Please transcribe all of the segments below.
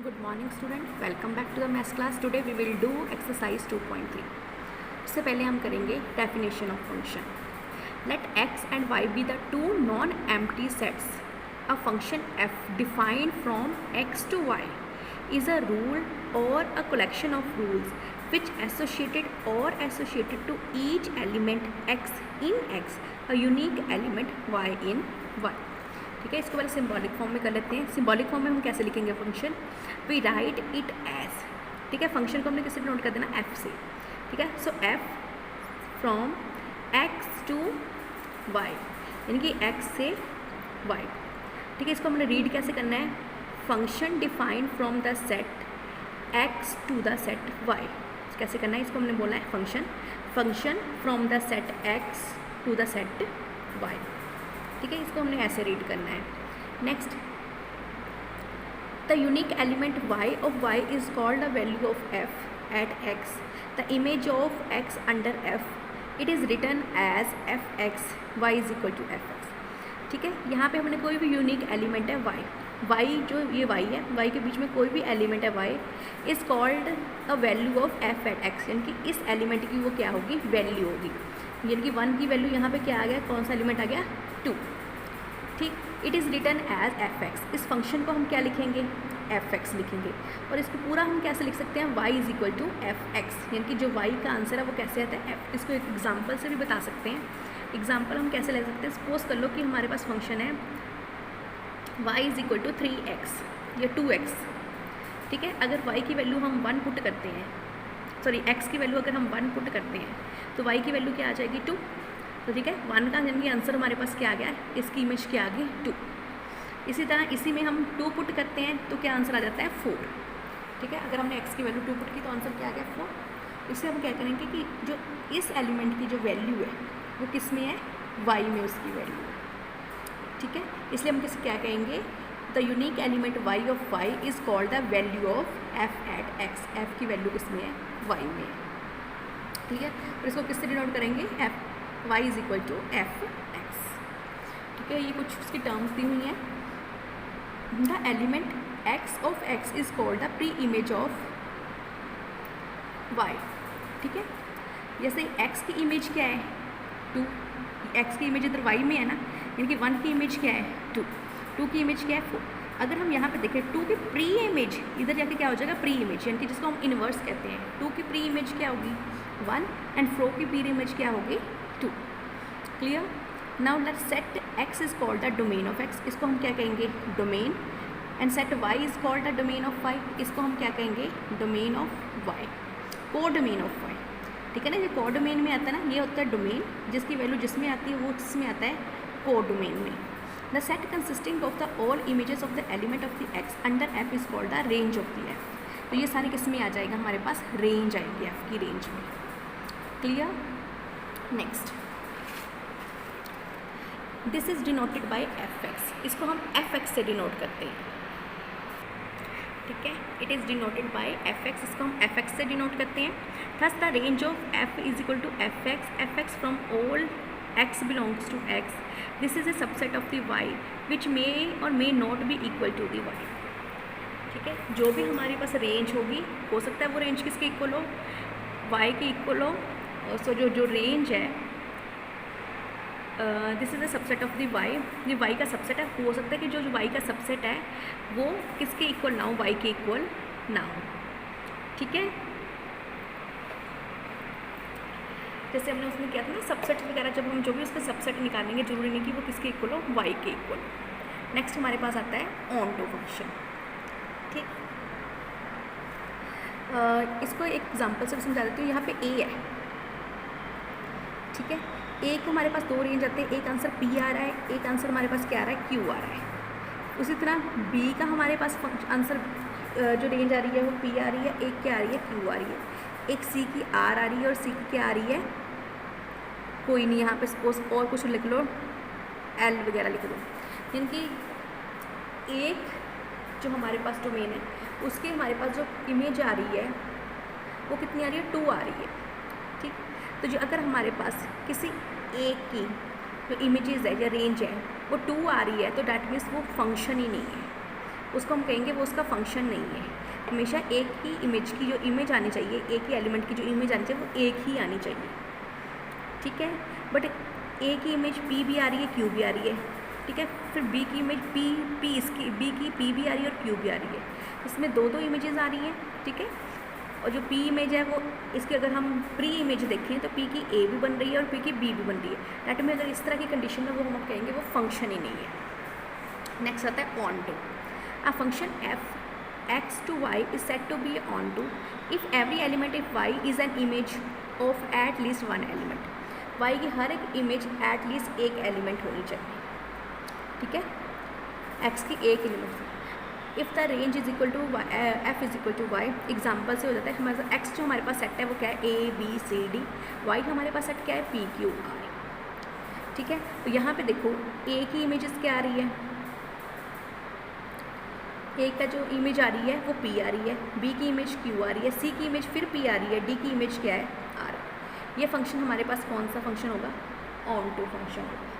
Good morning student, welcome back to the maths class. Today we will do exercise 2.3. इससे पहले हम करेंगे definition of function. Let x and y be the two non-empty sets. A function f defined from x to y is a rule or a collection of rules which associated to each element x in x, a unique element y in y. ठीक है, इसको पहले symbolic form में कर लेते हैं. Symbolic form में हम कैसे लिखेंगे function? We write it as. ठीक है, फंक्शन को हमने किससे डिनोट कर देना? एफ से. ठीक है, so F from X to Y, यानी कि एक्स से वाई. ठीक है, इसको हमने रीड कैसे करना है? Function defined from the set X to the set Y. कैसे करना है इसको? हमने बोला है function from the set X to the set Y. ठीक है, इसको हमने ऐसे रीड करना है. Next, the unique element y of y is called the value of f at x, the image of x under f. It is written as F X y is equal to F x. ठीक है, यहाँ पे हमने कोई भी unique element है y जो ये y है, y के बीच में कोई भी एलिमेंट है y is called a value of f at x, यानी कि इस एलिमेंट की वो क्या होगी? वैल्यू होगी. यानी कि 1 की वैल्यू यहाँ पे क्या आ गया? कौन सा एलिमेंट आ गया? 2. ठीक, it is written as F X. इस फंक्शन को हम क्या लिखेंगे? एफ एक्स लिखेंगे. और इसको पूरा हम कैसे लिख सकते हैं? y is equal to F X, यानी कि जो y का आंसर है वो कैसे आता है? एफ. इसको एक एग्जाम्पल से भी बता सकते हैं. एग्जाम्पल हम कैसे ले सकते हैं? सपोज कर लो कि हमारे पास फंक्शन है y is equal to 3x या 2x. ठीक है, अगर y की वैल्यू हम 1 पुट करते हैं, सॉरी x की वैल्यू अगर हम 1 पुट करते हैं तो y की वैल्यू क्या आ जाएगी? 2. तो ठीक है, 1 का यानी आंसर हमारे पास क्या आ गया है? इसकी इमेज क्या आ गई? 2. इसी तरह इसी में हम 2 पुट करते हैं तो क्या आंसर आ जाता है? 4. ठीक है, अगर हमने x की वैल्यू 2 पुट की तो आंसर क्या आ गया? 4. इससे हम क्या करेंगे कि जो इस एलिमेंट की जो वैल्यू है वो किस में है? y में उसकी वैल्यू. ठीक है, इसलिए हम किस क्या कहेंगे? The unique element y of y is called the value of f at x. f की वैल्यू किस में है? y में. ठीक है, और इसको किससे डिनोट करेंगे? f y is equal to F x. ठीक है, ये कुछ उसकी टर्म्स दी हुई हैं. The element x of x is called the pre image of y. ठीक है, जैसे x की इमेज क्या है? 2. x की इमेज इधर y में है ना, यानी कि 1 की इमेज क्या है? 2. 2 की इमेज क्या है? 4. अगर हम यहाँ पे देखें 2 की प्री इमेज इधर जाके क्या हो जाएगा? प्री इमेज, यानी कि जिसको हम इन्वर्स कहते हैं. 2 की प्री इमेज क्या होगी? 1 एंड 4 की प्री इमेज क्या होगी? 2. Clear? Now let set x is called the domain of x. इसको हम क्या कहेंगे? Domain. And set y is called the domain of y. इसको हम क्या कहेंगे? डोमेन ऑफ y, को डोमेन ऑफ y. ठीक है ना, ये को डोमेन में आता है ना, ये होता है डोमेन. जिसकी वैल्यू जिसमें आती है वो जिसमें आता है को डोमेन में. The set consisting of the all images of the element of the x under f is called the range of the f. तो ये सारे किस में आ जाएगा? हमारे पास रेंज आएगी, f की रेंज में. Clear? Next, this is denoted by F X. इसको हम एफ एक्स से डिनोट करते हैं. ठीक है, it is denoted by F X. इसको हम एफ एक्स से डिनोट करते हैं. Thus the range of F is equal to F X from all X belongs to X. This is a subset of the Y which may or may not be equal to the Y. ठीक है, जो भी हमारे पास range होगी, हो सकता है वो रेंज किसके इक्वल हो? वाई के इक्वल हो. सो जो रेंज है, this is a subset of the y. ये वाई का सबसेट है. हो सकता है कि जो वाई का सबसेट है वो किसके इक्वल ना हो? वाई के इक्वल ना हो. ठीक है, जैसे हमने उसमें किया था ना सबसेट वगैरह, जब हम जो भी उसका सबसेट निकालेंगे जरूरी नहीं कि वो किसके इक्वल हो? वाई के इक्वल. नेक्स्ट हमारे पास आता है ऑन टू फंक्शन. ठीक, इसको एक एग्जांपल से समझा देती हूँ. यहाँ पे ए है. ठीक है, ए को हमारे पास 2 रेंज आते हैं. एक आंसर पी आ रहा है, एक आंसर हमारे पास क्या आ रहा है? क्यू आ रहा है. उसी तरह बी का हमारे पास आंसर जो रेंज आ रही है वो पी आ रही है, एक क्या आ रही है? क्यू आ रही है. एक सी की आर आ रही है और सी की क्या आ रही है? कोई नहीं, यहाँ पे सपोज और कुछ लिख लो, एल वगैरह लिख लो. यानी कि एक जो हमारे पास डोमेन है उसके हमारे पास जो इमेज आ रही है वो कितनी आ रही है? 2 आ रही है. ठीक, तो जो अगर हमारे पास किसी एक की जो इमेजेस है या रेंज है वो 2 आ रही है तो डैट मीन्स वो फंक्शन ही नहीं है. उसको हम कहेंगे वो उसका फंक्शन नहीं है। हमेशा एक ही इमेज की जो इमेज आनी चाहिए, एक ही एलिमेंट की जो इमेज आनी चाहिए वो एक ही आनी चाहिए, ठीक है। बट ए की इमेज पी भी आ रही है, क्यू भी आ रही है, ठीक है। फिर बी की इमेज पी इसकी बी की पी भी आ रही है और क्यू भी आ रही है। इसमें दो इमेजेस आ रही हैं, ठीक है। और जो पी इमेज है वो इसकी अगर हम प्री इमेज देखें तो पी की ए भी बन रही है और पी की बी भी बन रही है। डेट में अगर इस तरह की कंडीशन में वो हम कहेंगे वो फंक्शन ही नहीं है। नेक्स्ट आता है onto. A function f x to Y is set to be onto if every element if y is an image of at least one element. Y की हर एक इमेज एट लीस्ट एक element होनी चाहिए, ठीक है। X की एक element. If the range is equal to f is equal to y, example से हो जाता है हमारे पास एक्स जो हमारे पास सेट है वो क्या है a b c d, y हमारे पास सेट क्या है पी क्यू आर, ठीक है। तो यहाँ पे देखो ए की इमेजेस क्या आ रही है, ए का जो इमेज आ रही है वो पी आ रही है, बी की इमेज क्यू आ रही है, सी की इमेज फिर पी आ रही है, डी की इमेज क्या है आर। ये फंक्शन हमारे पास कौन सा फंक्शन होगा, ऑन टू फंक्शन होगा,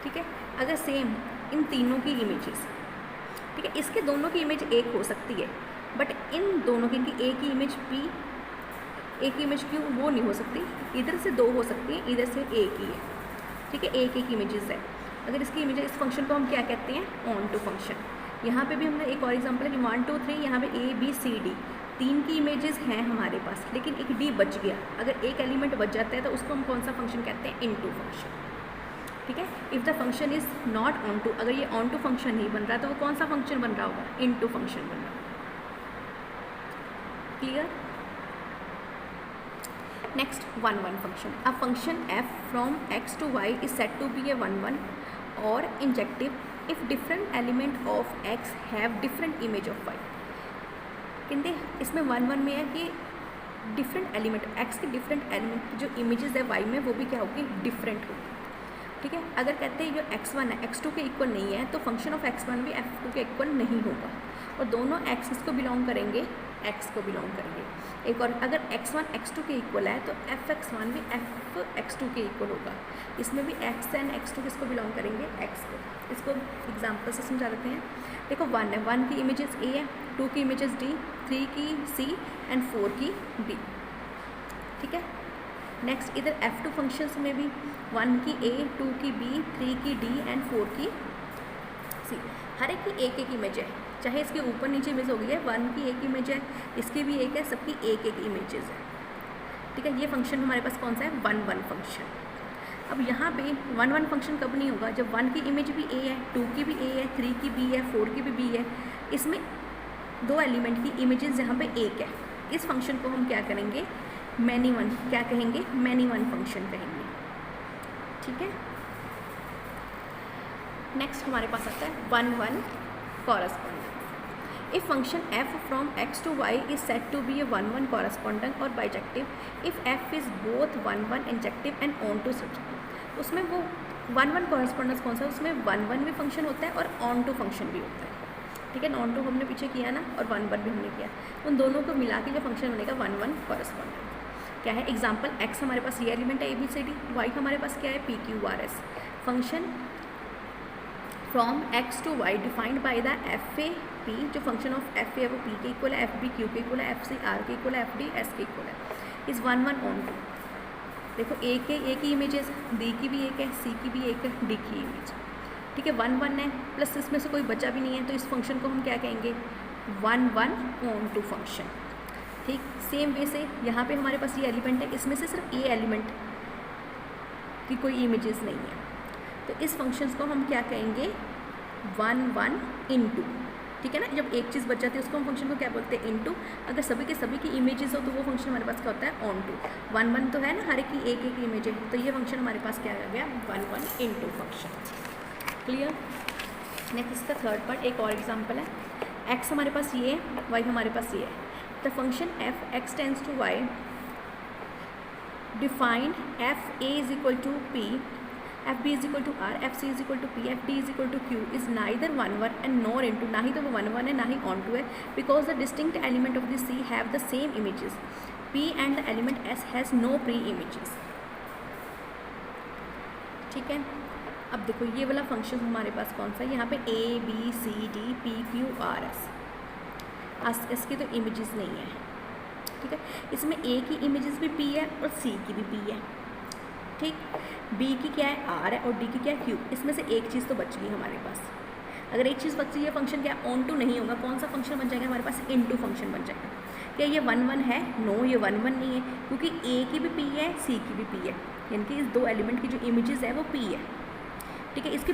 ठीक है। अगर सेम इन तीनों की इमेजेस, ठीक है, इसके दोनों की इमेज एक हो सकती है बट इन दोनों की, इनकी ए की इमेज पी ए की इमेज क्यू वो नहीं हो सकती, इधर से दो हो सकती है, इधर से एक ही है, ठीक है। एक इमेजेस है। अगर इसकी इमेज, इस फंक्शन को हम क्या कहते हैं ऑन टू फंक्शन। यहाँ पे भी हमने एक और एग्जांपल है कि 1 2 3 यहाँ पे ए बी सी डी तीन की इमेजेस हैं हमारे पास, लेकिन एक डी बच गया। अगर एक एलिमेंट बच जाता है तो उसको हम कौन सा फंक्शन कहते हैं, इनटू फंक्शन, ठीक है। If the function is not onto, अगर ये ऑन टू फंक्शन नहीं बन रहा तो वो कौन सा फंक्शन बन रहा होगा, इनटू फंक्शन बन रहा होगा, clear. Next 1 1 function. A function F from X to Y is set to be a 1 1 or injective if different element of X have different image of Y. कहते इसमें 1 1 में है कि डिफरेंट एलिमेंट एक्स के different element की जो images है Y में वो भी क्या होगी, डिफरेंट होगी, ठीक है। अगर कहते हैं जो x1 है x2 के इक्वल नहीं है तो फंक्शन ऑफ x1 भी f2 के इक्वल नहीं होगा, और दोनों x किसको बिलोंग करेंगे, x को बिलोंग करेंगे। एक और, अगर x1 x2 के इक्वल है तो fx1 भी fx2 के इक्वल होगा। इसमें भी x एंड x2 किसको बिलोंग करेंगे, x को। इसको एग्जाम्पल से समझा देते हैं। देखो 1 है, 1 की इमेजेस a है, 2 की इमेजेस d, 3 की c एंड 4 की d, ठीक है। नेक्स्ट इधर f2 फंक्शंस में भी 1 की a, 2 की b, 3 की d एंड 4 की c। हर एक की एक इमेज है, चाहे इसके ऊपर नीचे इमेज हो गई है, 1 की एक इमेज है, इसकी भी एक है, सबकी एक इमेजेस है, ठीक है। ये फंक्शन हमारे पास कौन सा है, 1 1 फंक्शन। अब यहाँ पे 1 1 फंक्शन कब नहीं होगा, जब 1 की इमेज भी a है, 2 की भी a है, 3 की b है, 4 की भी b है, इसमें दो एलिमेंट की इमेजेस यहाँ पे एक है। इस फंक्शन को हम क्या करेंगे, मैनी वन, क्या कहेंगे, मैनी वन फंक्शन कहेंगे, ठीक है। नेक्स्ट हमारे पास आता है 1 1 correspondent. If function f from x to y is set to be a 1 1 correspondent or bijective if f is both 1 1 injective and onto टू सब्जेक्टिव। उसमें वो 1 1 कॉरस्पॉन्डेंस कौन सा है, उसमें 1 1 भी फंक्शन होता है और ऑन टू फंक्शन भी होता है, ठीक है। ऑन टू हमने पीछे किया ना, और 1 1 भी हमने किया, उन दोनों को मिला के जो फंक्शन बनेगा 1 1 कॉरस्पॉन्डेंट क्या है। एग्जाम्पल x हमारे पास ये एलिमेंट है ABCD, y हमारे पास क्या है PQRS। Function from x to y defined by the FAP, जो फंक्शन ऑफ FA है वो P के इक्वल है, FB Q के इक्वल है, FC R के इक्वल है, FD S के इक्वल है, इज़ 1 1 ऑन टू। देखो A के एक ही इमेजेस, D की भी एक है, C की भी एक है, D की इमेज, ठीक है। 1 1 है प्लस इसमें से कोई बचा भी नहीं है, तो इस फंक्शन को हम क्या कहेंगे, 1 1 ऑन टू फंक्शन, ठीक। सेम वे से यहाँ पे हमारे पास ये एलिमेंट है, इसमें से सिर्फ ये एलिमेंट की कोई इमेजेस नहीं है, तो इस फंक्शंस को हम क्या कहेंगे, 1 1 इनटू, ठीक है ना। जब एक चीज़ बच जाती है उसको हम फंक्शन को क्या बोलते हैं, इनटू। अगर सभी के सभी की इमेजेस हो तो वो फंक्शन हमारे पास क्या होता है, ऑन टू। 1 1 तो है ना, हर एक की एक इमेज है, तो ये फंक्शन हमारे पास क्या आ गया, 1 1 इनटू फंक्शन, क्लियर। नेक्स्ट इसका थर्ड पार्ट, एक और एग्जाम्पल है। x हमारे पास ये है, y हमारे पास ये है। The function f x tends to y defined f a is equal to p, f b is equal to r, f c is equal to p, f d is equal to q is neither 1 1 and nor into, ना ही तो वो 1 1 है ना ही onto है, because the distinct element of the c have the same images p and the element s has no pre images, ठीक है। अब देखो ये वाला फंक्शन हमारे पास कौन सा है, यहाँ पे A B C D P Q R S, इसकी तो इमेजेस नहीं है, ठीक है। इसमें A की इमेजेस भी P है और C की भी P है, ठीक। B की क्या है R है और D की क्या है Q। इसमें से एक चीज़ तो बच गई हमारे पास। अगर एक चीज़ बच गई है, फंक्शन क्या ऑन टू नहीं होगा, कौन सा फंक्शन बन जाएगा हमारे पास, इनटू फंक्शन बन जाएगा। क्या ये 1 1 है? नो, ये 1 1 नहीं है, क्योंकि A की भी P है, C की भी P है, यानी कि इस दो एलिमेंट की जो इमेजेस है वो P है, ठीक है। इसके